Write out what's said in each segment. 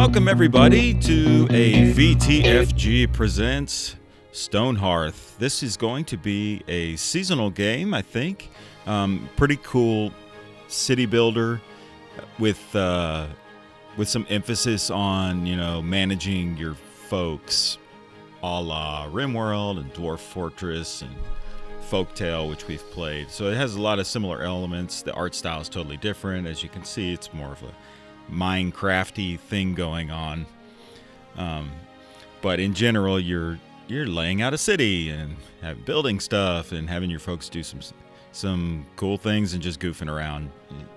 Welcome everybody to a VTFG presents Stonehearth. This is going to be a seasonal game, I think. Pretty cool city builder with some emphasis on, managing your folks, a la RimWorld and Dwarf Fortress and Folktale, which we've played. So it has a lot of similar elements. The art style is totally different. As you can see, it's more of a Minecrafty thing going on. But in general, you're laying out a city and building stuff and having your folks do some cool things and just goofing around.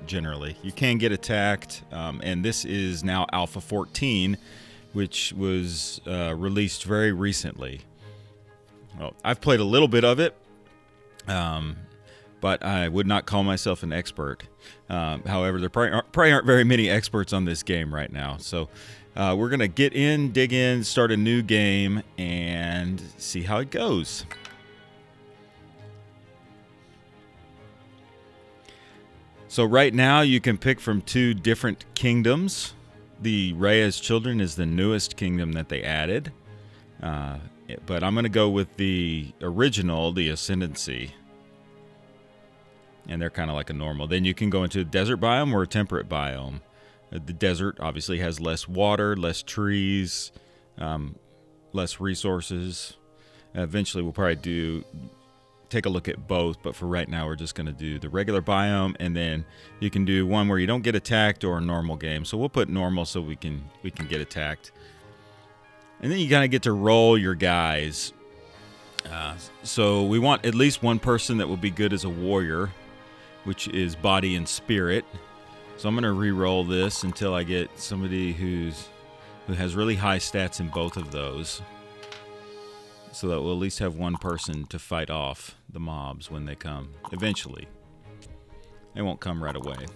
Generally, you can get attacked, and this is now Alpha 14, which was released very recently. Well, I've played a little bit of it. But I would not call myself an expert. However, there probably aren't very many experts on this game right now. So we're going to dig in, start a new game, and see how it goes. So right now you can pick from two different kingdoms. The Reyes Children is the newest kingdom that they added. But I'm going to go with the original, the Ascendancy. And they're kind of like a normal. Then you can go into a desert biome or a temperate biome. The desert obviously has less water, less trees, less resources. Eventually we'll probably take a look at both, but for right now we're just going to do the regular biome, and then you can do one where you don't get attacked or a normal game. So we'll put normal so we can get attacked. And then you kind of get to roll your guys. So we want at least one person that will be good as a warrior, which is body and spirit. So I'm going to re-roll this until I get somebody who has really high stats in both of those, so that we'll at least have one person to fight off the mobs when they come. Eventually. They won't come right away.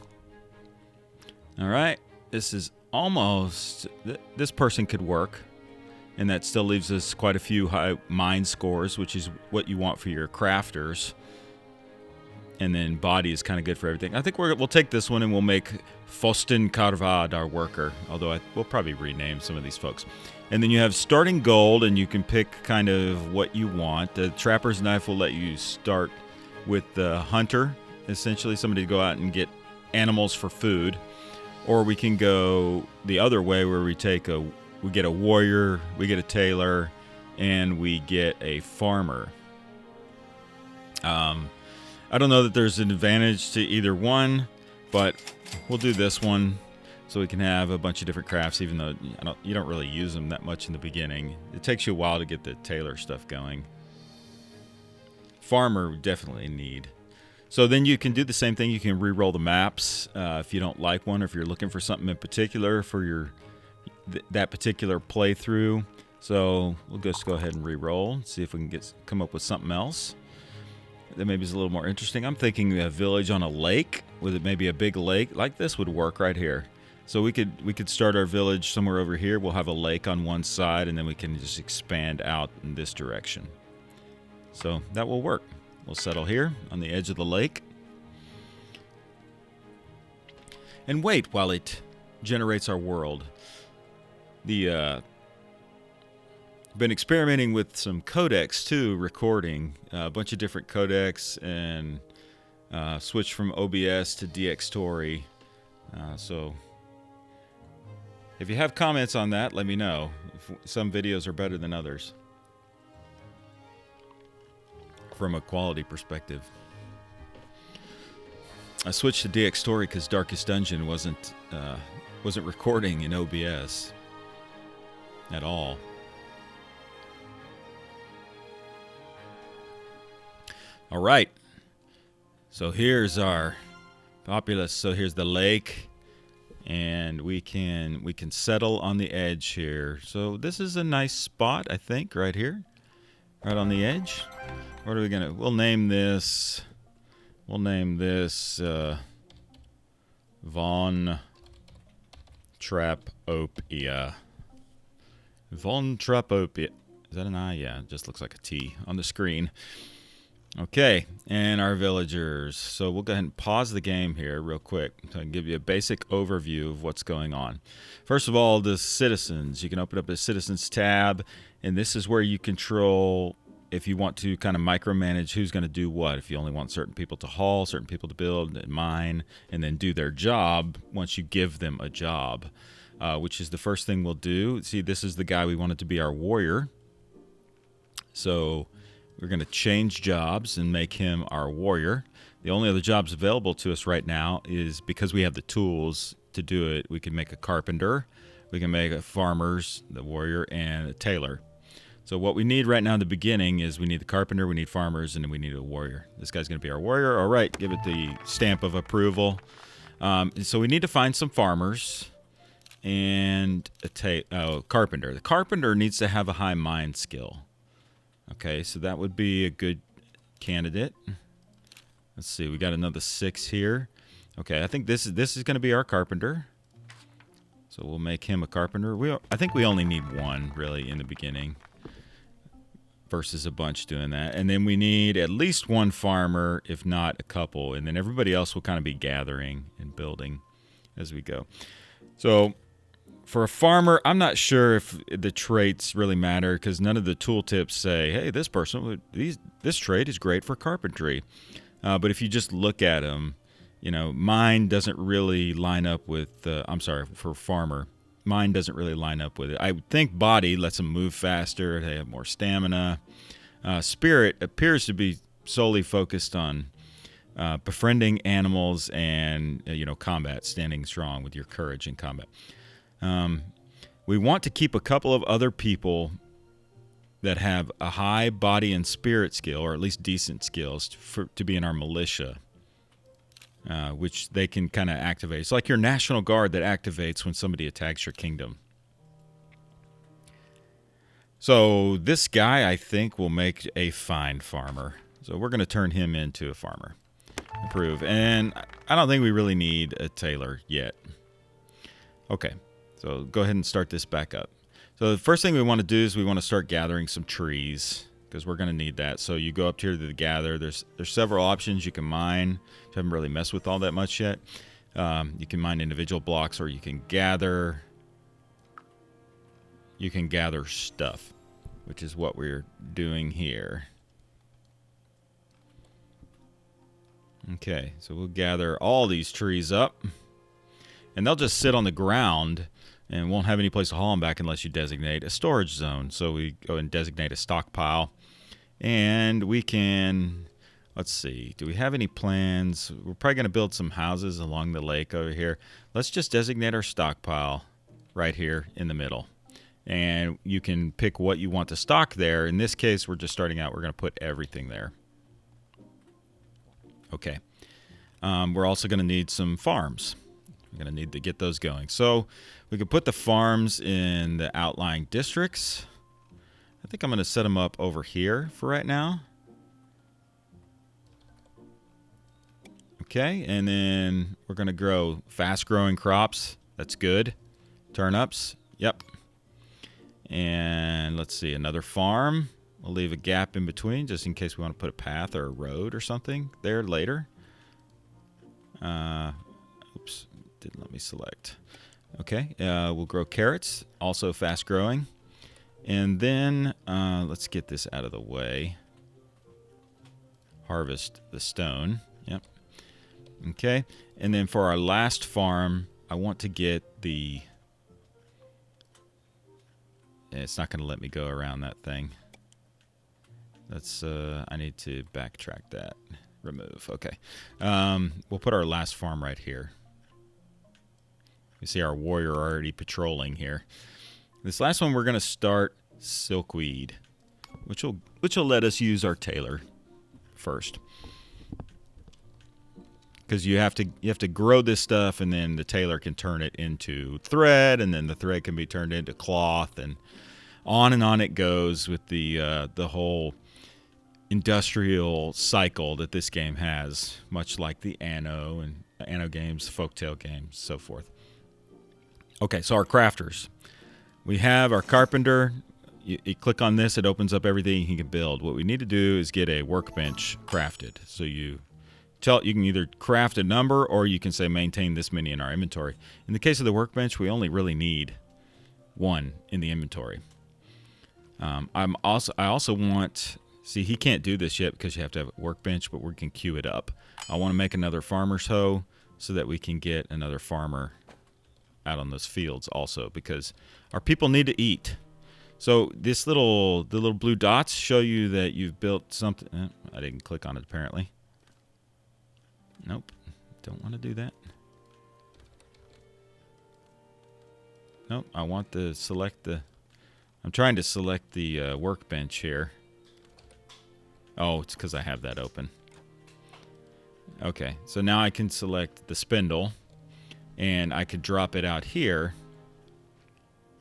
All right. This is almost... This person could work. And that still leaves us quite a few high mind scores, which is what you want for your crafters. And then body is kind of good for everything. I think we'll take this one and we'll make Fosten Carve our worker. Although we'll probably rename some of these folks. And then you have starting gold, and you can pick kind of what you want. The Trapper's Knife will let you start with the hunter, essentially somebody to go out and get animals for food. Or we can go the other way, where we get a warrior, we get a tailor, and we get a farmer. I don't know that there's an advantage to either one, but we'll do this one so we can have a bunch of different crafts, even though you don't really use them that much in the beginning. It takes you a while to get the tailor stuff going. Farmer we definitely need. So then you can do the same thing. You can re-roll the maps if you don't like one, or if you're looking for something in particular for that particular playthrough. So we'll just go ahead and re-roll, see if we can come up with something else that maybe is a little more interesting. I'm thinking a village on a lake, with it maybe a big lake like this would work right here. So we could start our village somewhere over here. We'll have a lake on one side, and then we can just expand out in this direction. So that will work. We'll settle here on the edge of the lake and wait while it generates our world. Been experimenting with some codecs too, recording a bunch of different codecs, and switched from OBS to DxTory. So if you have comments on that, let me know. Some videos are better than others from a quality perspective. I switched to DxTory because Darkest Dungeon wasn't recording in OBS at all. All right. So here's our populace. So here's the lake, and we can settle on the edge here. So this is a nice spot, I think, right here, right on the edge. What are we gonna? We'll name this Von Trapopia. Von Trapopia. Is that an I? Yeah, it just looks like a T on the screen. Okay, and our villagers. So we'll go ahead and pause the game here real quick so I can give you a basic overview of what's going on. First of all, the citizens. You can open up the citizens tab, and this is where you control if you want to kind of micromanage who's going to do what. If you only want certain people to haul, certain people to build and mine, and then do their job once you give them a job, which is the first thing we'll do. See, this is the guy we wanted to be our warrior. So we're going to change jobs and make him our warrior. The only other jobs available to us right now is because we have the tools to do it. We can make a carpenter, we can make a farmers, the warrior, and a tailor. So what we need right now in the beginning is we need the carpenter, we need farmers, and then we need a warrior. This guy's going to be our warrior. All right, give it the stamp of approval. So we need to find some farmers and a carpenter. The carpenter needs to have a high mind skill. Okay, so that would be a good candidate. Let's see, we got another 6 here. Okay, I think this is going to be our carpenter. So we'll make him a carpenter. I think we only need 1 really in the beginning versus a bunch doing that. And then we need at least 1 farmer, if not a couple. And then everybody else will kind of be gathering and building as we go. So for a farmer, I'm not sure if the traits really matter because none of the tooltips say, hey, this trait is great for carpentry. But if you just look at them, mine doesn't really line up with, for farmer, mine doesn't really line up with it. I would think body lets them move faster, they have more stamina. Spirit appears to be solely focused on befriending animals and, combat, standing strong with your courage in combat. We want to keep a couple of other people that have a high body and spirit skill, or at least decent skills, to be in our militia, which they can kind of activate. It's like your National Guard that activates when somebody attacks your kingdom. So this guy, I think, will make a fine farmer. So we're going to turn him into a farmer. Approve. And I don't think we really need a tailor yet. Okay. So go ahead and start this back up. So the first thing we want to do is we want to start gathering some trees because we're going to need that. So you go up here to the gather. There's several options you can mine. I haven't really messed with all that much yet. You can mine individual blocks, or you can gather. You can gather stuff, which is what we're doing here. Okay, so we'll gather all these trees up, and they'll just sit on the ground and won't have any place to haul them back unless you designate a storage zone. So we go and designate a stockpile. And we can, let's see, do we have any plans? We're probably going to build some houses along the lake over here. Let's just designate our stockpile right here in the middle. And you can pick what you want to stock there. In this case, we're just starting out. We're going to put everything there. Okay. We're also going to need some farms. We're going to need to get those going. So we can put the farms in the outlying districts. I think I'm going to set them up over here for right now. Okay, and then we're going to grow fast-growing crops. That's good. Turnips. Yep. And let's see, another farm. We'll leave a gap in between just in case we want to put a path or a road or something there later. Oops. Didn't let me select. Okay, we'll grow carrots, also fast growing. And then let's get this out of the way. Harvest the stone. Yep. Okay, and then for our last farm, I want to get the... It's not going to let me go around that thing. That's I need to backtrack that. Remove. Okay. We'll put our last farm right here. You see our warrior already patrolling here. This last one we're going to start silkweed, which will let us use our tailor first. Because you have to grow this stuff, and then the tailor can turn it into thread, and then the thread can be turned into cloth, and on it goes with the whole industrial cycle that this game has, much like the Anno and Anno games, Folktale games, so forth. Okay, so our crafters. We have our carpenter. you click on this, it opens up everything he can build. What we need to do is get a workbench crafted. So you can either craft a number, or you can say maintain this many in our inventory. In the case of the workbench, we only really need one in the inventory. I also want, see, he can't do this yet because you have to have a workbench, but we can queue it up. I want to make another farmer's hoe so that we can get another farmer out on those fields also, because our people need to eat. So the little blue dots show you that you've built something. I didn't click on it apparently. Nope, don't want to do that. Nope, I want to select the, I'm trying to select the workbench here. Oh, it's because I have that open. Okay, so now I can select the spindle, and I could drop it out here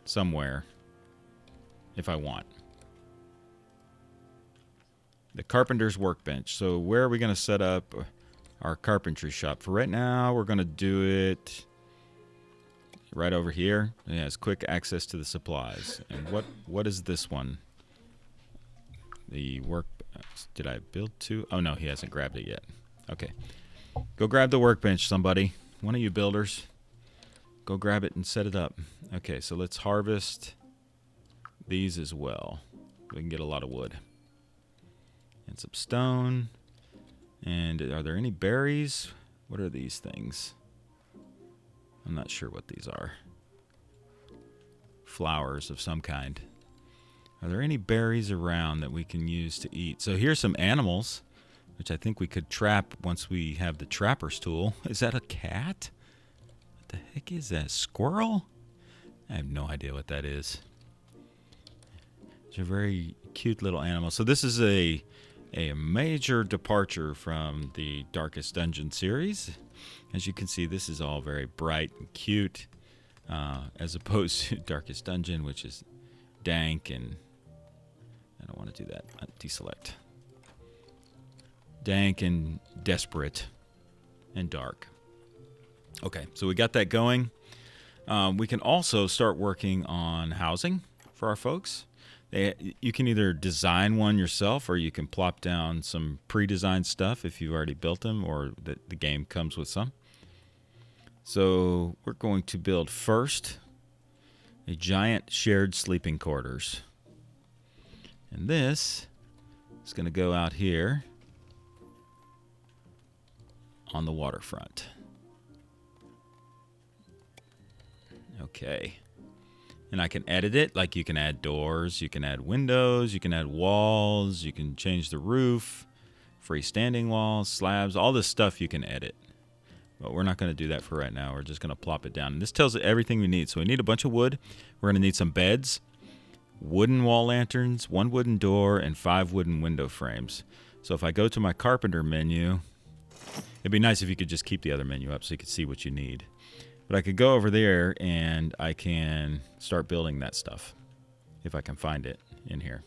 somewhere if I want. The carpenter's workbench. So where are we going to set up our carpentry shop? For right now, we're going to do it right over here. It has quick access to the supplies. And what is this one? The work. Did I build two? Oh no, he hasn't grabbed it yet. Okay, go grab the workbench, somebody. One of you builders, go grab it and set it up. Okay, so let's harvest these as well. We can get a lot of wood and some stone. And are there any berries? What are these things? I'm not sure what these are. Flowers of some kind. Are there any berries around that we can use to eat? So here's some animals, which I think we could trap once we have the trapper's tool. Is that a cat? What the heck is that? Squirrel? I have no idea what that is. It's a very cute little animal. So this is a major departure from the Darkest Dungeon series. As you can see, this is all very bright and cute, as opposed to Darkest Dungeon, which is dank and... I don't want to do that. Deselect. Dank and desperate and dark. Okay, so we got that going. We can also start working on housing for our folks. You can either design one yourself, or you can plop down some pre-designed stuff if you've already built them, or the game comes with some. So we're going to build first a giant shared sleeping quarters. And this is going to go out here on the waterfront. Okay. And I can edit it, like you can add doors, you can add windows, you can add walls, you can change the roof, freestanding walls, slabs, all this stuff you can edit. But we're not going to do that for right now. We're just going to plop it down. And this tells us everything we need. So we need a bunch of wood. We're going to need some beds, wooden wall lanterns, 1 wooden door, and 5 wooden window frames. So if I go to my carpenter menu, it'd be nice if you could just keep the other menu up so you could see what you need. But I could go over there and I can start building that stuff if I can find it in here.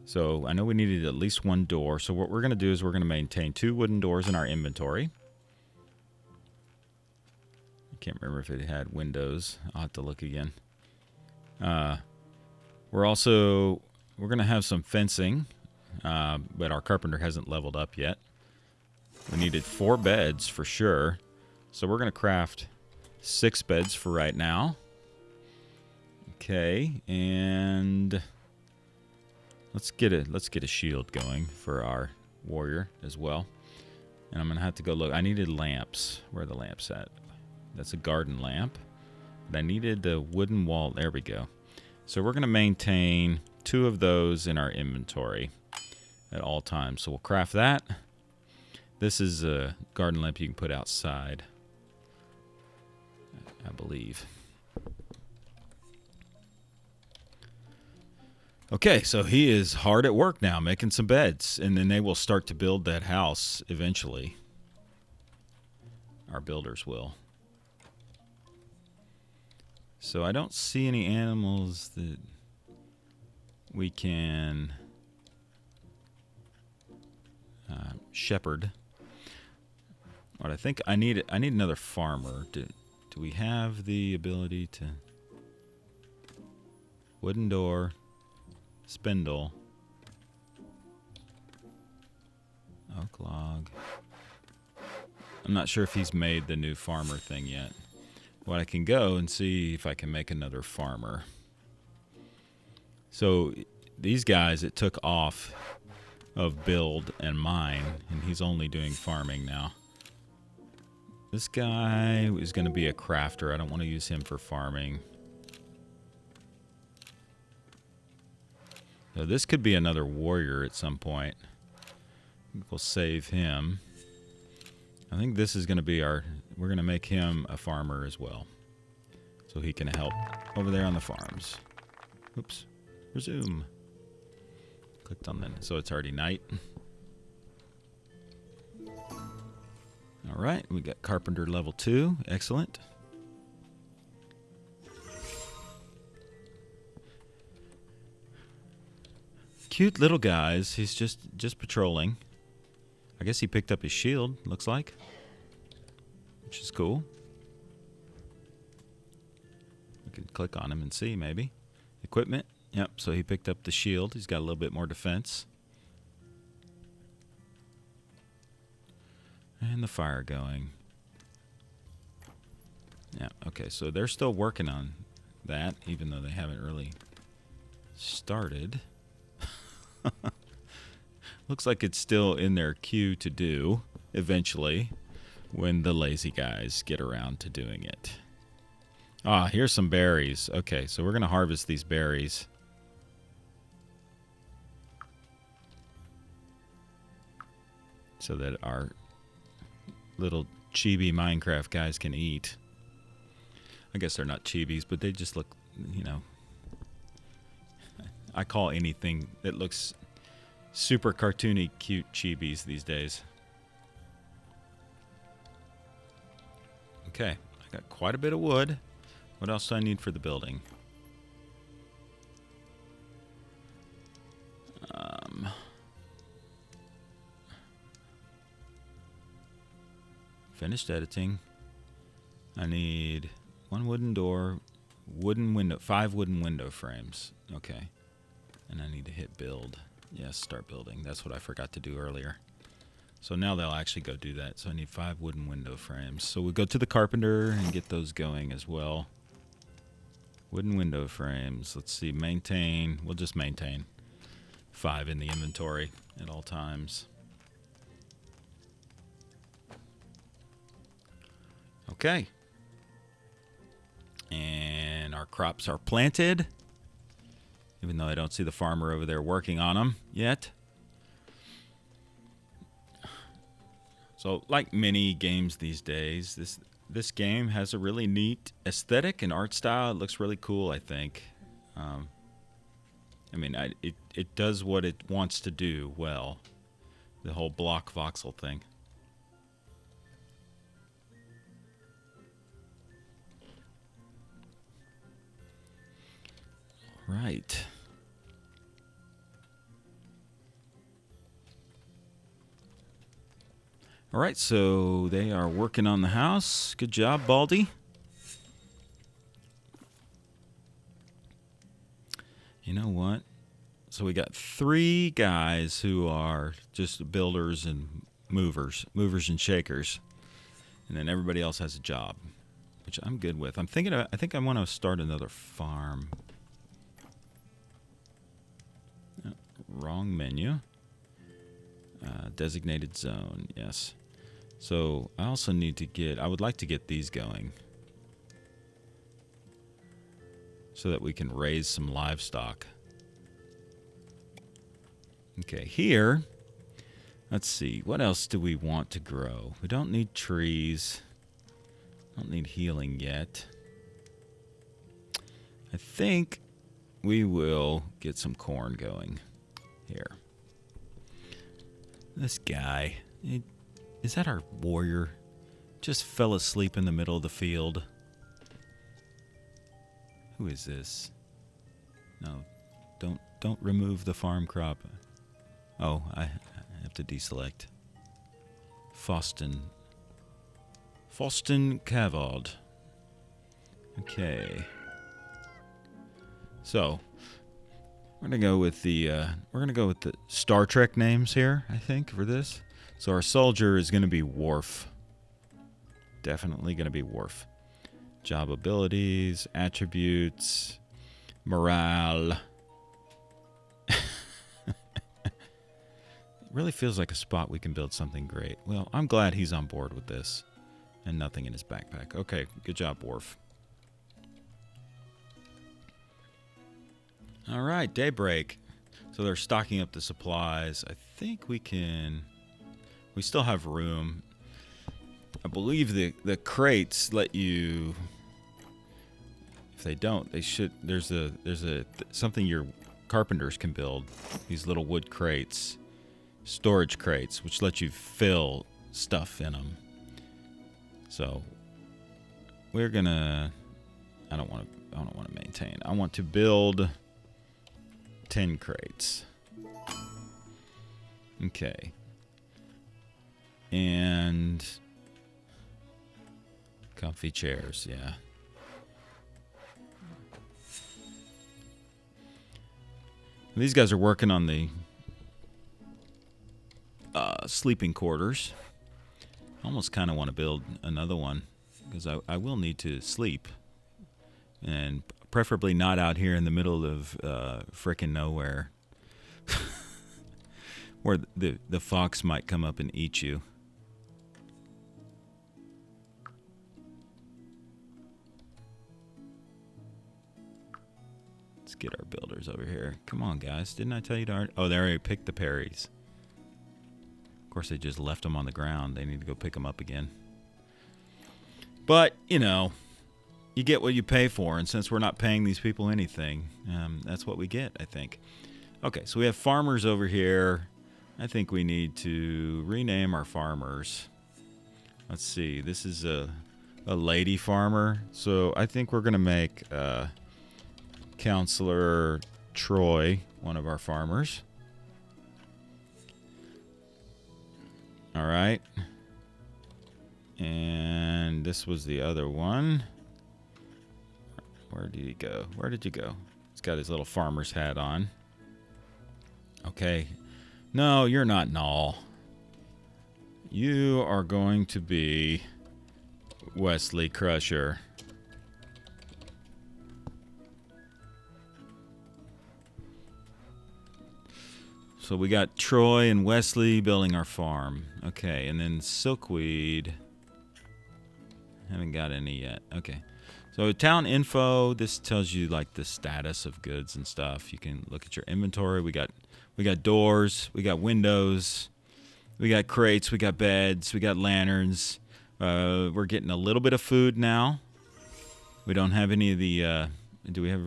So I know we needed at least 1 door. So what we're going to do is we're going to maintain 2 wooden doors in our inventory. I can't remember if it had windows. I'll have to look again. We're going to have some fencing, but our carpenter hasn't leveled up yet. We needed 4 beds for sure. So we're going to craft 6 beds for right now. Okay, and let's get a shield going for our warrior as well. And I'm going to have to go look. I needed lamps. Where are the lamps at? That's a garden lamp. But I needed the wooden wall. There we go. So we're going to maintain 2 of those in our inventory at all times. So we'll craft that. This is a garden lamp you can put outside, I believe. Okay, so he is hard at work now making some beds, and then they will start to build that house eventually. Our builders will. So I don't see any animals that we can shepherd. But I think I need another farmer. Do we have the ability to... Wooden door, Spindle. Oak log. I'm not sure if he's made the new farmer thing yet. Well, I can go and see if I can make another farmer. So these guys, it took off of build and mine, and he's only doing farming now. This guy is going to be a crafter. I don't want to use him for farming. So this could be another warrior at some point. We'll save him. I think this is going to be our... We're going to make him a farmer as well. So he can help over there on the farms. Oops. Resume. Clicked on that. So it's already night. All right. We got carpenter level 2. Excellent. Cute little guys. He's just patrolling. I guess he picked up his shield, looks like. Which is cool. We can click on him and see, maybe. Equipment. Yep, so he picked up the shield. He's got a little bit more defense. And the fire going. Yeah, okay, so they're still working on that, even though they haven't really started. Looks like it's still in their queue to do, eventually, when the lazy guys get around to doing it. Ah, here's some berries. Okay, so we're going to harvest these berries. So that our little chibi Minecraft guys can eat. I guess they're not chibis, but they just look, you know... I call anything that looks... super cartoony, cute chibis these days. Okay, I got quite a bit of wood. What else do I need for the building? Finished editing. I need one wooden door, wooden window, 5 wooden window frames. Okay, and I need to hit build. Yes, start building. That's what I forgot to do earlier. So now they'll actually go do that. So I need 5 wooden window frames. So we'll go to the carpenter and get those going as well. Wooden window frames. Let's see. Maintain. We'll just maintain 5 in the inventory at all times. Okay. And our crops are planted. Even though I don't see the farmer over there working on them yet. So, like many games these days, this game has a really neat aesthetic and art style. It looks really cool, I think. I mean, it does what it wants to do well. The whole block voxel thing. Right. All right, so they are working on the house. Good job, Baldy. You know what? So we got 3 guys who are just builders and movers and shakers. And then everybody else has a job, which I'm good with. I think I want to start another farm. Wrong menu. Designated zone, yes. So I also need to get, I would like to get these going so that we can raise some livestock. Okay, here, let's see, what else do we want to grow? We don't need trees. Don't need healing yet. I think we will get some corn going here. This guy, is that our warrior? Just fell asleep in the middle of the field. Who is this? No, don't remove the farm crop. Oh, I have to deselect. Faustin Cavald. Okay. So, we're gonna go with the Star Trek names here, I think, for this. So our soldier is gonna be Worf. Definitely gonna be Worf. Job abilities, attributes, morale. It really feels like a spot we can build something great. Well, I'm glad he's on board with this. And nothing in his backpack. Okay, good job, Worf. All right, daybreak. So they're stocking up the supplies. I think we can... We still have room. I believe the crates let you... If they don't, they should... There's something your carpenters can build. These little wood crates. Storage crates, which let you fill stuff in them. So we're gonna... I don't want to maintain. I want to build 10 crates. Okay. And comfy chairs, yeah. These guys are working on the sleeping quarters. I almost kind of want to build another one because I will need to sleep, and preferably not out here in the middle of frickin' nowhere where the fox might come up and eat you. Let's get our builders over here. Come on, guys. Didn't I tell you to... Oh, they already picked the berries. Of course, they just left them on the ground. They need to go pick them up again. But, you know, you get what you pay for. And since we're not paying these people anything, that's what we get, I think. Okay, so we have farmers over here. I think we need to rename our farmers. Let's see. This is a lady farmer. So I think we're going to make Counselor Troy one of our farmers. All right. And this was the other one. Where did he go? Where did you go? He's got his little farmer's hat on. Okay. No, you're not Null. You are going to be Wesley Crusher. So we got Troy and Wesley building our farm. Okay, and then Silkweed. Haven't got any yet. Okay. So town info, this tells you like the status of goods and stuff. You can look at your inventory. We got doors, we got windows, we got crates, we got beds, we got lanterns. We're getting a little bit of food now. We don't have any of the do we have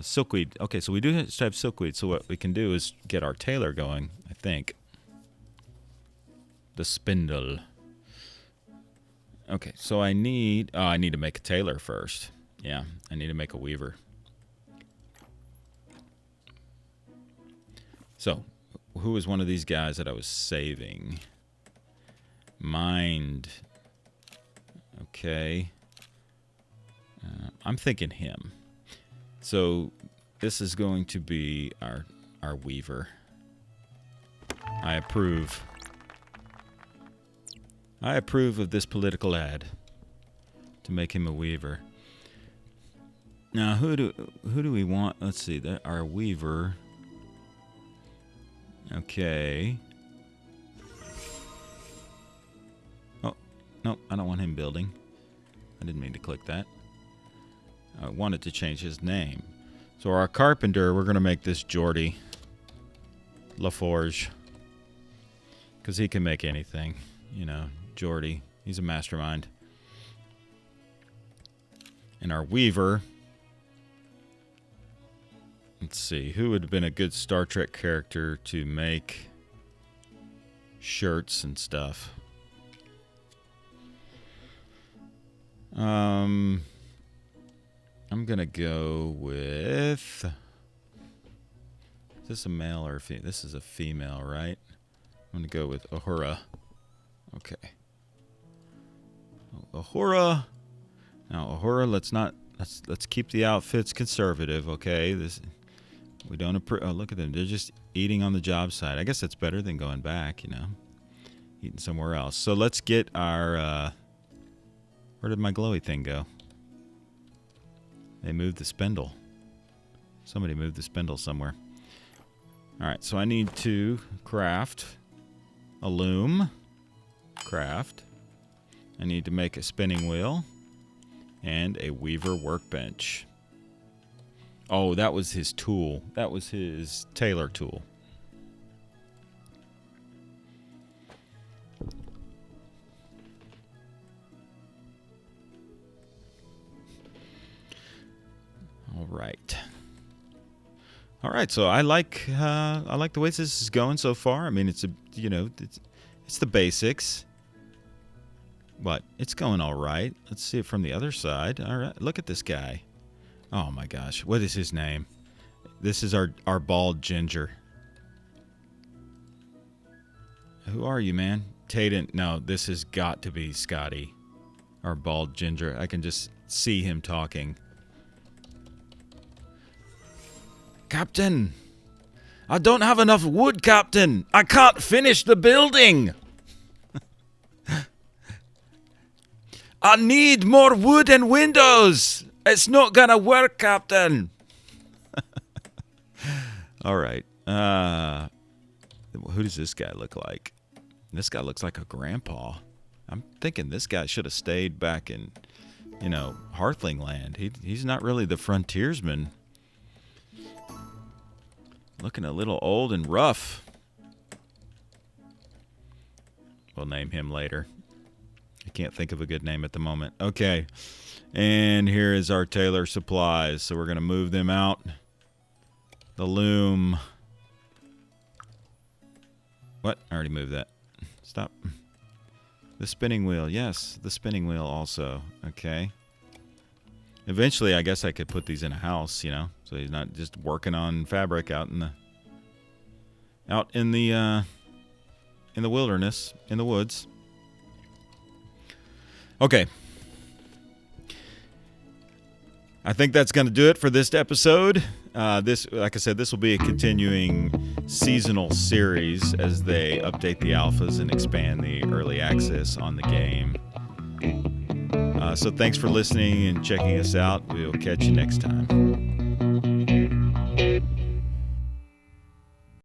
silkweed? Okay, so we do have silkweed. So what we can do is get our tailor going, I think. The spindle. Okay, so I need to make a tailor first. Yeah, I need to make a weaver. So, who is one of these guys that I was saving? Mind. Okay. I'm thinking him. So, this is going to be our weaver. I approve. I approve of this political ad to make him a weaver. Now, who do we want? Let's see. Our weaver. Okay. Oh, no, I don't want him building. I didn't mean to click that. I wanted to change his name. So our carpenter, we're going to make this Jordy LaForge. Because he can make anything, you know. Jordy. He's a mastermind. And our weaver. Let's see. Who would have been a good Star Trek character to make shirts and stuff? I'm going to go with... Is this a male or a female? This is a female, right? I'm going to go with Uhura. Okay. Uhura. Now, Uhura, let's keep the outfits conservative, okay? We don't approve. Oh, look at them. They're just eating on the job site. I guess that's better than going back, eating somewhere else. So let's get our, where did my glowy thing go? They moved the spindle. Somebody moved the spindle somewhere. All right, so I need to craft a loom. Craft. I need to make a spinning wheel and a weaver workbench. Oh, that was his tool. That was his tailor tool. All right. All right. So I like the way this is going so far. I mean, it's the basics, but it's going all right. Let's see it from the other side. All right. Look at this guy. Oh my gosh. What is his name? This is our bald ginger. Who are you, man? Taden. No, this has got to be Scotty. Our bald ginger. I can just see him talking. Captain! I don't have enough wood, Captain! I can't finish the building! I need more wood and windows! It's not gonna work, Captain! Alright. Who does this guy look like? This guy looks like a grandpa. I'm thinking this guy should have stayed back in, Hearthling land. He's not really the frontiersman. Looking a little old and rough. We'll name him later. I can't think of a good name at the moment. Okay. And here is our tailor supplies. So we're going to move them out. The loom. What? I already moved that. Stop. The spinning wheel. Yes, the spinning wheel also. Okay. Eventually, I guess I could put these in a house, so he's not just working on fabric out in the wilderness, in the woods. Okay. I think that's going to do it for this episode. Like I said, this will be a continuing seasonal series as they update the alphas and expand the early access on the game. So thanks for listening and checking us out. We'll catch you next time.